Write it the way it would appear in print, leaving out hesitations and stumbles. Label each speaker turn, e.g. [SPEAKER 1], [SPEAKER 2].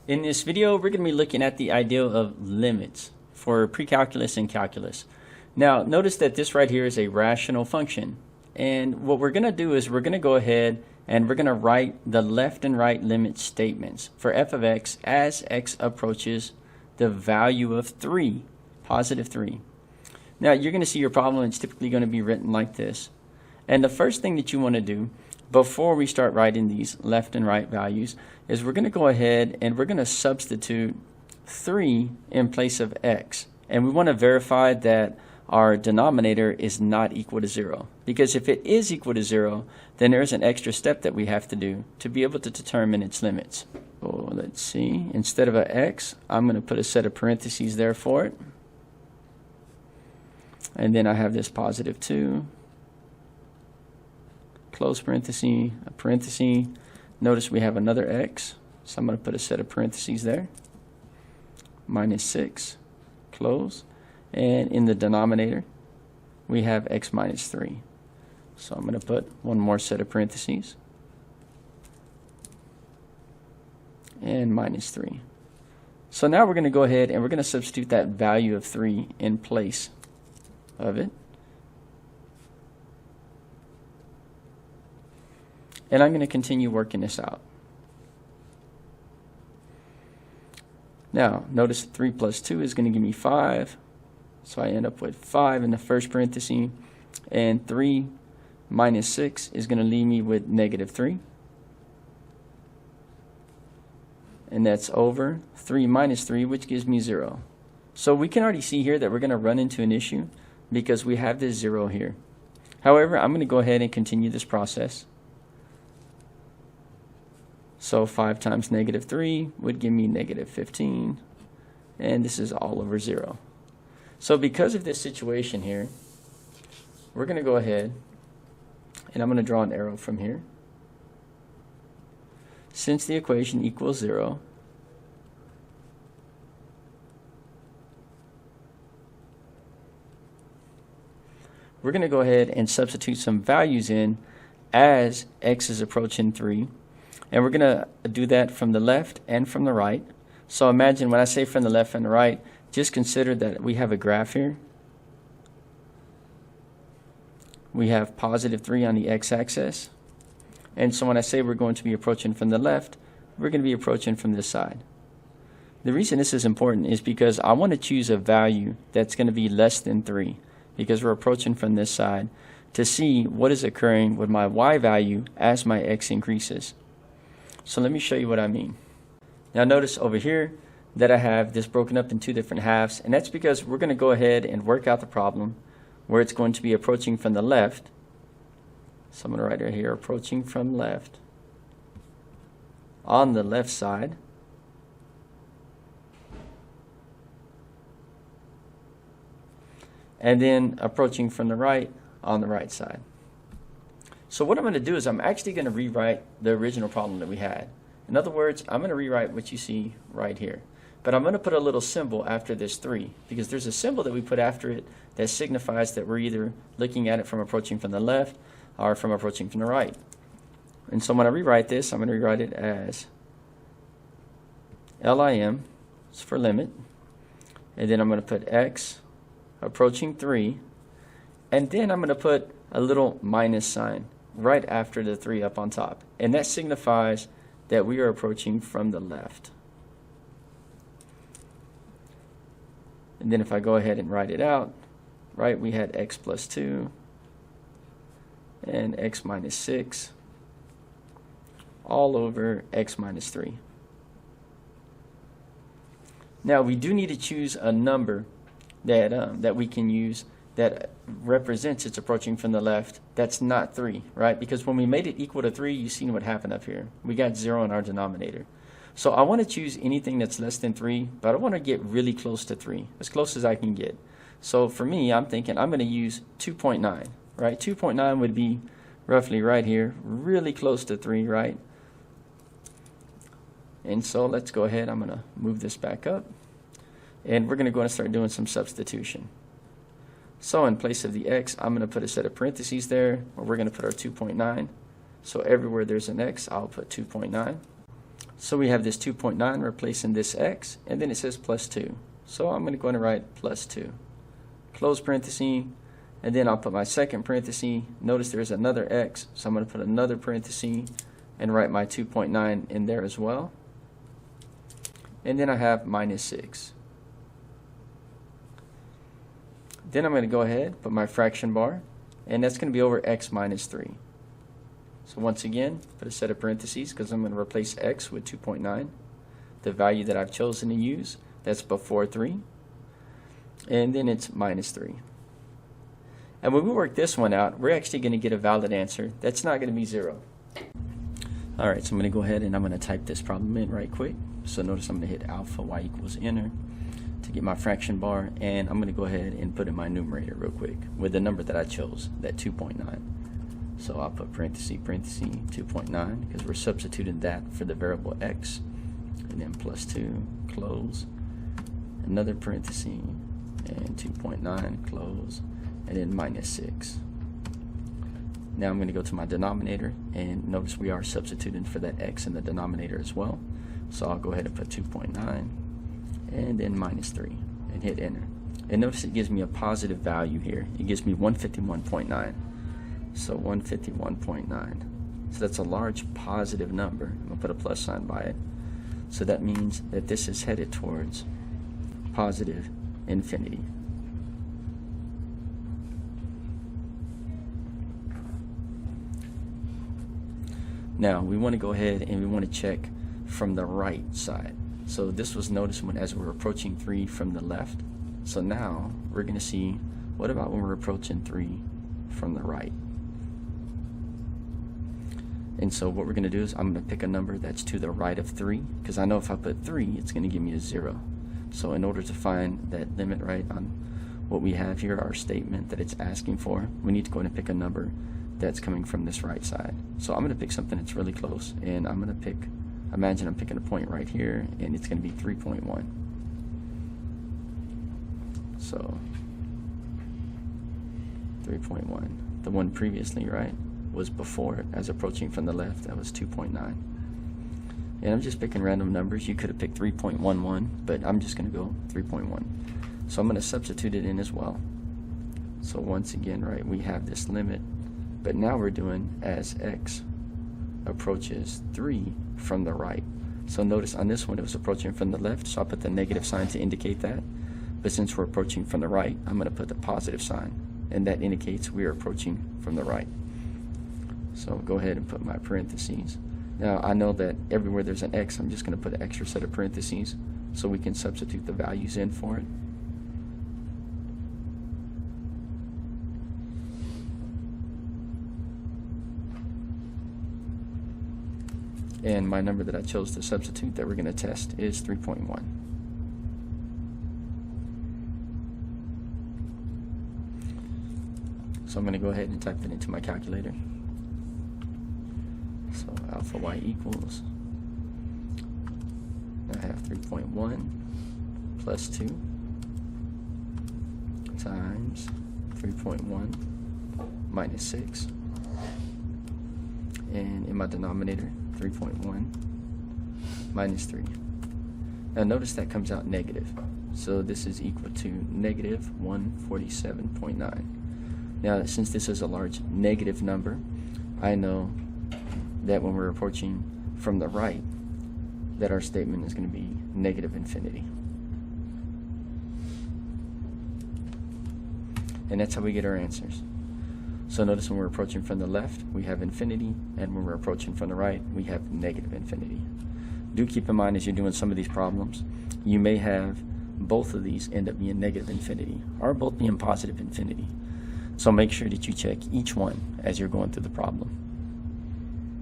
[SPEAKER 1] In this video, we're going to be looking at the idea of limits for pre-calculus and calculus. Now, notice that this right here is a rational function. And what we're going to do is we're going to go ahead and we're going to write the left and right limit statements for f of x as x approaches the value of 3, positive 3. Now, you're going to see your problem. It's typically going to be written like this. And the first thing that you want to do before we start writing these left and right values is we're going to go ahead and we're going to substitute 3 in place of x. And we want to verify that our denominator is not equal to 0. Because if it is equal to 0, then there's an extra step that we have to do to be able to determine its limits. So let's see. Instead of an x, I'm going to put a set of parentheses there for it. And then I have this positive 2. Close parenthesis, a parenthesis. Notice we have another x, so I'm going to put a set of parentheses there. Minus 6, close. And in the denominator, we have x minus 3. So I'm going to put one more set of parentheses. And minus 3. So now we're going to go ahead and we're going to substitute that value of 3 in place of it. And I'm going to continue working this out. Now, notice 3 plus 2 is going to give me 5. So I end up with 5 in the first parenthesis. And 3 minus 6 is going to leave me with negative 3. And that's over 3 minus 3, which gives me 0. So we can already see here that we're going to run into an issue because we have this 0 here. However, I'm going to go ahead and continue this process. So 5 times negative 3 would give me negative 15. And this is all over 0. So because of this situation here, we're going to go ahead and I'm going to draw an arrow from here. Since the equation equals 0, we're going to go ahead and substitute some values in as x is approaching 3. And we're going to do that from the left and from the right. So imagine when I say from the left and the right, just consider that we have a graph here. We have positive 3 on the x-axis. And so when I say we're going to be approaching from the left, we're going to be approaching from this side. The reason this is important is because I want to choose a value that's going to be less than 3, because we're approaching from this side, to see what is occurring with my y value as my x increases. So let me show you what I mean. Now notice over here that I have this broken up in 2 different halves, and that's because we're going to go ahead and work out the problem where it's going to be approaching from the left. So I'm going to write right here, approaching from left, on the left side. And then approaching from the right on the right side. So what I'm going to do is I'm actually going to rewrite the original problem that we had. In other words, I'm going to rewrite what you see right here. But I'm going to put a little symbol after this 3, because there's a symbol that we put after it that signifies that we're either looking at it from approaching from the left or from approaching from the right. And so when I rewrite this, I'm going to rewrite it as LIM, it's for limit, and then I'm going to put x approaching 3, and then I'm going to put a little minus sign right after the 3 up on top. And that signifies that we are approaching from the left. And then if I go ahead and write it out, right, we had x plus 2 and x minus 6 all over x minus 3. Now we do need to choose a number that we can use that represents it's approaching from the left. That's not 3, right? Because when we made it equal to 3, you've seen what happened up here. We got 0 in our denominator. So I want to choose anything that's less than 3, but I want to get really close to 3, as close as I can get. So for me, I'm thinking I'm going to use 2.9, right? 2.9 would be roughly right here, really close to 3, right? And so let's go ahead. I'm going to move this back up. And we're going to go and start doing some substitution. So in place of the x, I'm going to put a set of parentheses there, where we're going to put our 2.9. So everywhere there's an x, I'll put 2.9. So we have this 2.9 replacing this x, and then it says plus 2. So I'm going to go and write plus 2. Close parenthesis, and then I'll put my second parenthesis. Notice there's another x, so I'm going to put another parenthesis and write my 2.9 in there as well. And then I have minus 6. Then I'm going to go ahead, put my fraction bar, and that's going to be over x minus 3. So once again, put a set of parentheses because I'm going to replace x with 2.9, the value that I've chosen to use. That's before 3. And then it's minus 3. And when we work this one out, we're actually going to get a valid answer. That's not going to be 0. Alright, so I'm going to go ahead and I'm going to type this problem in right quick. So notice I'm going to hit alpha y equals enter to get my fraction bar, and I'm going to go ahead and put in my numerator real quick with the number that I chose, that 2.9. So I'll put parenthesis, 2.9, because we're substituting that for the variable x, and then plus 2, close, another parenthesis, and 2.9, close, and then minus 6. Now I'm going to go to my denominator, and notice we are substituting for that x in the denominator as well. So I'll go ahead and put 2.9, and then minus 3, and hit enter. And notice it gives me a positive value here. It gives me 151.9. So 151.9. So that's a large positive number. I'm going to put a plus sign by it. So that means that this is headed towards positive infinity. Now we want to go ahead and we want to check from the right side. So this was noticed when as we're approaching 3 from the left. So now we're going to see, what about when we're approaching 3 from the right? And so what we're going to do is I'm going to pick a number that's to the right of 3, because I know if I put 3, it's going to give me a 0. So in order to find that limit right on what we have here, our statement that it's asking for, we need to go ahead and pick a number that's coming from this right side. So I'm going to pick something that's really close, and I'm going to pick, imagine I'm picking a point right here, and it's going to be 3.1. So 3.1. The one previously, right, was before it, as approaching from the left, that was 2.9. And I'm just picking random numbers. You could have picked 3.11, but I'm just going to go 3.1. So I'm going to substitute it in as well. So once again, right, we have this limit, but now we're doing as x approaches 3 from the right. So notice on this one it was approaching from the left, so I'll put the negative sign to indicate that. But since we're approaching from the right, I'm going to put the positive sign, and that indicates we are approaching from the right. So go ahead and put my parentheses. Now I know that everywhere there's an x, I'm just going to put an extra set of parentheses so we can substitute the values in for it. And my number that I chose to substitute that we're going to test is 3.1. So I'm going to go ahead and type that into my calculator. So alpha y equals, I have 3.1 plus 2 times 3.1 minus 6. And in my denominator, 3.1 minus 3. Now notice that comes out negative. So this is equal to negative 147.9. Now since this is a large negative number, I know that when we're approaching from the right, that our statement is going to be negative infinity. And that's how we get our answers. So notice when we're approaching from the left, we have infinity, and when we're approaching from the right, we have negative infinity. Do keep in mind as you're doing some of these problems, you may have both of these end up being negative infinity, or both being positive infinity. So make sure that you check each one as you're going through the problem.